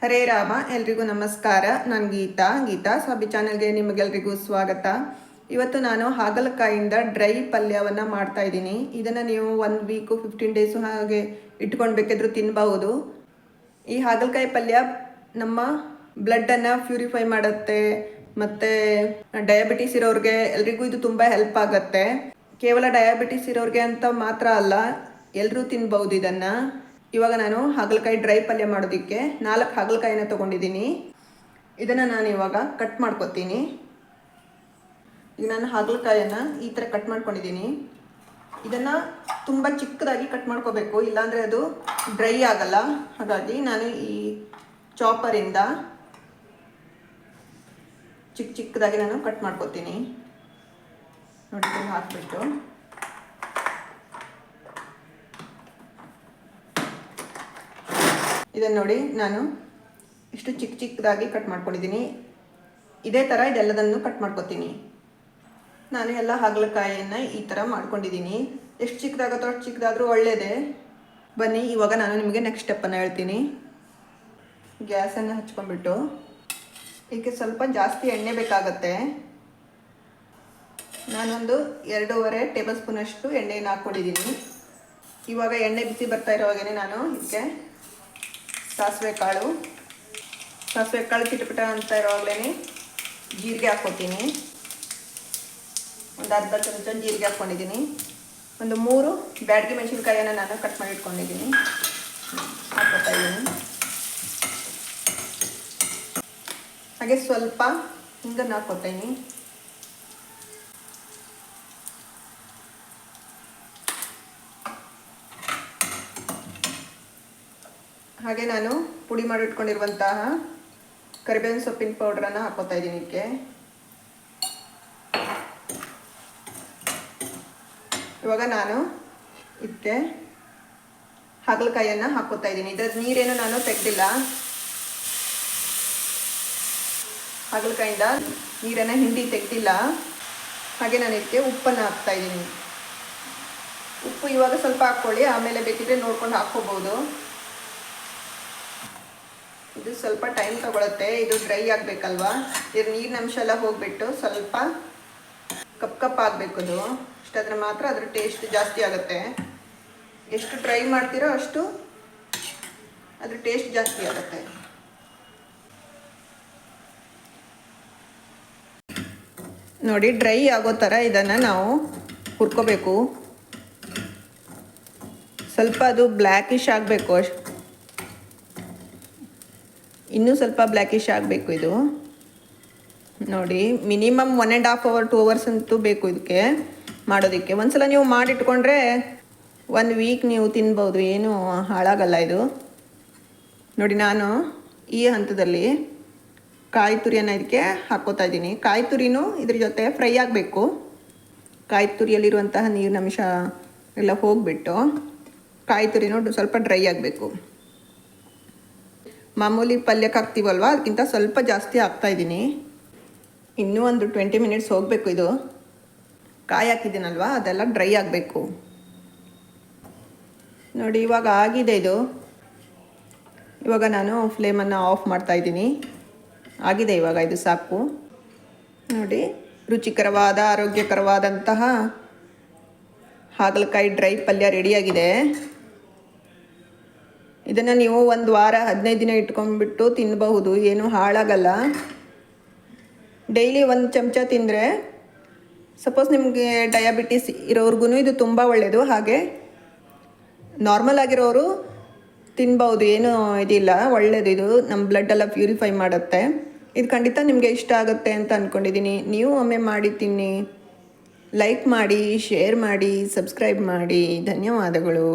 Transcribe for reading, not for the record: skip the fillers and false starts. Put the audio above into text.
ಹರೇ ರಾಮ. ಎಲ್ರಿಗೂ ನಮಸ್ಕಾರ. ನಾನು ಗೀತಾ ಸಾಬಿ ಚಾನಲ್ಗೆ ನಿಮಗೆಲ್ರಿಗೂ ಸ್ವಾಗತ. ಇವತ್ತು ನಾನು ಹಾಗಲಕಾಯಿಂದ ಡ್ರೈ ಪಲ್ಯವನ್ನು ಮಾಡ್ತಾ ಇದ್ದೀನಿ. ಇದನ್ನು ನೀವು 1 ವೀಕು 15 ಡೇಸು ಹಾಗೆ ಇಟ್ಕೊಂಡು ಬೇಕಿದ್ರೂ ತಿನ್ಬಹುದು. ಈ ಹಾಗಲಕಾಯಿ ಪಲ್ಯ ನಮ್ಮ ಬ್ಲಡ್ಡನ್ನು ಪ್ಯೂರಿಫೈ ಮಾಡುತ್ತೆ, ಮತ್ತು ಡಯಾಬಿಟಿಸ್ ಇರೋರಿಗೆ ಎಲ್ರಿಗೂ ಇದು ತುಂಬ ಹೆಲ್ಪ್ ಆಗುತ್ತೆ. ಕೇವಲ ಡಯಾಬಿಟಿಸ್ ಇರೋರಿಗೆ ಅಂತ ಮಾತ್ರ ಅಲ್ಲ, ಎಲ್ಲರೂ ತಿನ್ಬಹುದು ಇದನ್ನು. ಇವಾಗ ನಾನು ಹಾಗಲಕಾಯಿ ಡ್ರೈ ಪಲ್ಯ ಮಾಡೋದಕ್ಕೆ 4 ಹಾಗಲಕಾಯಿನ ತೊಗೊಂಡಿದ್ದೀನಿ. ಇದನ್ನು ನಾನು ಇವಾಗ ಕಟ್ ಮಾಡ್ಕೊತೀನಿ. ಈಗ ನಾನು ಹಾಗಲಕಾಯನ್ನು ಈ ಥರ ಕಟ್ ಮಾಡ್ಕೊಂಡಿದ್ದೀನಿ. ಇದನ್ನು ತುಂಬ ಚಿಕ್ಕದಾಗಿ ಕಟ್ ಮಾಡ್ಕೋಬೇಕು, ಇಲ್ಲಾಂದರೆ ಅದು ಡ್ರೈ ಆಗಲ್ಲ. ಹಾಗಾಗಿ ನಾನು ಈ ಚಾಪರಿಂದ ಚಿಕ್ಕದಾಗಿ ನಾನು ಕಟ್ ಮಾಡ್ಕೊತೀನಿ. ನೋಡಿ, ಹಾಕ್ಬಿಟ್ಟು ಇದನ್ನು ನೋಡಿ, ನಾನು ಇಷ್ಟು ಚಿಕ್ಕದಾಗಿ ಕಟ್ ಮಾಡ್ಕೊಂಡಿದ್ದೀನಿ. ಇದೇ ಥರ ಇದೆಲ್ಲದನ್ನು ಕಟ್ ಮಾಡ್ಕೊತೀನಿ. ನಾನು ಎಲ್ಲ ಹಾಗಲಕಾಯಿಯನ್ನು ಈ ಥರ ಮಾಡ್ಕೊಂಡಿದ್ದೀನಿ. ಎಷ್ಟು ಚಿಕ್ಕದಾಗುತ್ತೋ ಅಷ್ಟು ಚಿಕ್ಕದಾದರೂ ಒಳ್ಳೆಯದೇ. ಬನ್ನಿ, ಇವಾಗ ನಾನು ನಿಮಗೆ ನೆಕ್ಸ್ಟ್ ಸ್ಟೆಪ್ಪನ್ನು ಹೇಳ್ತೀನಿ. ಗ್ಯಾಸನ್ನು ಹಚ್ಕೊಂಡ್ಬಿಟ್ಟು ಇದಕ್ಕೆ ಸ್ವಲ್ಪ ಜಾಸ್ತಿ ಎಣ್ಣೆ ಬೇಕಾಗತ್ತೆ. ನಾನೊಂದು 2.5 ಟೇಬಲ್ ಸ್ಪೂನಷ್ಟು ಎಣ್ಣೆಯನ್ನು ಹಾಕ್ಕೊಂಡಿದ್ದೀನಿ. ಇವಾಗ ಎಣ್ಣೆ ಬಿಸಿ ಬರ್ತಾ ಇರೋವಾಗೇ ನಾನು ಇದಕ್ಕೆ ಸಾಸಿವೆ ಕಾಳು ಚಿಟಪಟ ಅಂತ ಇರೋವಾಗಲೇ ಜೀರಿಗೆ ಹಾಕ್ಕೊತೀನಿ. ಒಂದು ಅರ್ಧ ಚಮಚ ಜೀರಿಗೆ ಹಾಕ್ಕೊಂಡಿದ್ದೀನಿ. ಒಂದು 3 ಬ್ಯಾಡಗಿ ಮೆಣಸಿನ್ಕಾಯಿಯನ್ನು ನಾನು ಕಟ್ ಮಾಡಿ ಇಟ್ಕೊಂಡಿದ್ದೀನಿ, ಹಾಕ್ಕೊತಾ ಇದ್ದೀನಿ. ಹಾಗೆ ಸ್ವಲ್ಪ ಹಿಂಗನ್ನು ಹಾಕ್ಕೊತೀನಿ. ಹಾಗೆ ನಾನು ಪುಡಿ ಮಾಡಿಟ್ಕೊಂಡಿರುವಂತಹ ಕರಿಬೇವಿನ ಸೊಪ್ಪಿನ ಪೌಡ್ರನ್ನು ಹಾಕ್ಕೊತಾ ಇದ್ದೀನಿ ಇದಕ್ಕೆ. ಇವಾಗ ನಾನು ಇದಕ್ಕೆ ಹಾಗಲಕಾಯಿಯನ್ನು ಹಾಕ್ಕೊತಾ ಇದ್ದೀನಿ. ಇದರ ನೀರೇನು ನಾನು ತೆಗೆದಿಲ್ಲ. ಹಾಗಲಕಾಯಿಂದ ನೀರನ್ನು ಹಿಂಡಿ ತೆಗೆದಿಲ್ಲ. ಹಾಗೆ ನಾನು ಇದಕ್ಕೆ ಉಪ್ಪನ್ನು ಹಾಕ್ತಾ ಇದ್ದೀನಿ. ಉಪ್ಪು ಇವಾಗ ಸ್ವಲ್ಪ ಹಾಕ್ಕೊಳ್ಳಿ, ಆಮೇಲೆ ಬೇಕಿದ್ರೆ ನೋಡ್ಕೊಂಡು ಹಾಕ್ಕೋಬೋದು. ಇದು ಸ್ವಲ್ಪ ಟೈಮ್ ತಗೊಳುತ್ತೆ, ಇದು ಡ್ರೈ ಆಗಬೇಕಲ್ವಾ. ಇದ್ರ ನೀರಿನ ಅಂಶ ಎಲ್ಲ ಹೋಗಿಬಿಟ್ಟು ಸ್ವಲ್ಪ ಕಪ್ ಆಗಬೇಕು. ಅದು ಅಷ್ಟಾದ್ರೆ ಮಾತ್ರ ಅದ್ರ ಟೇಸ್ಟ್ ಜಾಸ್ತಿ ಆಗುತ್ತೆ. ಎಷ್ಟು ಡ್ರೈ ಮಾಡ್ತೀರೋ ಅಷ್ಟು ಅದ್ರ ಟೇಸ್ಟ್ ಜಾಸ್ತಿ ಆಗುತ್ತೆ. ನೋಡಿ, ಡ್ರೈ ಆಗೋ ಥರ ಇದನ್ನು ನಾವು ಹುರ್ಕೋಬೇಕು. ಸ್ವಲ್ಪ ಅದು ಬ್ಲ್ಯಾಕಿಶ್ ಆಗಬೇಕು, ಇನ್ನೂ ಸ್ವಲ್ಪ ಬ್ಲ್ಯಾಕಿಶ್ ಆಗಬೇಕು ಇದು. ನೋಡಿ, ಮಿನಿಮಮ್ 1.5 ಅವರ್ 2 ಅವರ್ಸ್ ಅಂತೂ ಬೇಕು ಇದಕ್ಕೆ ಮಾಡೋದಕ್ಕೆ. ಒಂದ್ಸಲ ನೀವು ಮಾಡಿಟ್ಕೊಂಡ್ರೆ 1 ವೀಕ್ ನೀವು ತಿನ್ಬೋದು, ಏನೂ ಹಾಳಾಗಲ್ಲ ಇದು. ನೋಡಿ, ನಾನು ಈ ಹಂತದಲ್ಲಿ ಕಾಯಿ ತುರಿಯನ್ನು ಇದಕ್ಕೆ ಹಾಕ್ಕೋತಾ ಇದ್ದೀನಿ. ಕಾಯಿ ತುರಿನೂ ಇದ್ರ ಜೊತೆ ಫ್ರೈ ಆಗಬೇಕು. ಕಾಯಿ ತುರಿಯಲ್ಲಿರುವಂತಹ ನೀರಿನಂಶ ಎಲ್ಲ ಹೋಗಿಬಿಟ್ಟು ಕಾಯಿ ತುರಿನೂ ಸ್ವಲ್ಪ ಡ್ರೈ ಆಗಬೇಕು. ಮಾಮೂಲಿ ಪಲ್ಯಕ್ಕೆ ಹಾಕ್ತೀವಲ್ವ, ಅದಕ್ಕಿಂತ ಸ್ವಲ್ಪ ಜಾಸ್ತಿ ಹಾಕ್ತಾಯಿದ್ದೀನಿ. ಇನ್ನೂ ಒಂದು 20 ಮಿನಿಟ್ಸ್ ಹೋಗಬೇಕು. ಇದು ಕಾಯಿ ಹಾಕಿದ್ದೀನಲ್ವ, ಅದೆಲ್ಲ ಡ್ರೈ ಆಗಬೇಕು. ನೋಡಿ, ಇವಾಗ ಆಗಿದೆ ಇದು. ಇವಾಗ ನಾನು ಫ್ಲೇಮನ್ನು ಆಫ್ ಮಾಡ್ತಾಯಿದ್ದೀನಿ. ಆಗಿದೆ ಇವಾಗ, ಇದು ಸಾಕು. ನೋಡಿ, ರುಚಿಕರವಾದ ಆರೋಗ್ಯಕರವಾದಂತಹ ಹಾಗಲಕಾಯಿ ಡ್ರೈ ಪಲ್ಯ ರೆಡಿಯಾಗಿದೆ. ಇದನ್ನು ನೀವು 1 ವಾರ 15 ದಿನ ಇಟ್ಕೊಂಡ್ಬಿಟ್ಟು ತಿನ್ನಬಹುದು, ಏನೂ ಹಾಳಾಗಲ್ಲ. ಡೈಲಿ 1 ಚಮಚ ತಿಂದರೆ, ಸಪೋಸ್ ನಿಮಗೆ ಡಯಾಬಿಟಿಸ್ ಇರೋರ್ಗು ಇದು ತುಂಬ ಒಳ್ಳೆಯದು. ಹಾಗೆ ನಾರ್ಮಲ್ ಆಗಿರೋರು ತಿನ್ಬಹುದು, ಏನೂ ಇದಿಲ್ಲ, ಒಳ್ಳೆಯದು. ಇದು ನಮ್ಮ ಬ್ಲಡ್ಡೆಲ್ಲ ಪ್ಯೂರಿಫೈ ಮಾಡುತ್ತೆ. ಇದು ಖಂಡಿತ ನಿಮಗೆ ಇಷ್ಟ ಆಗುತ್ತೆ ಅಂತ ಅಂದ್ಕೊಂಡಿದ್ದೀನಿ. ನೀವು ಒಮ್ಮೆ ಮಾಡಿ ತಿನ್ನಿ. ಲೈಕ್ ಮಾಡಿ, ಶೇರ್ ಮಾಡಿ, ಸಬ್ಸ್ಕ್ರೈಬ್ ಮಾಡಿ. ಧನ್ಯವಾದಗಳು.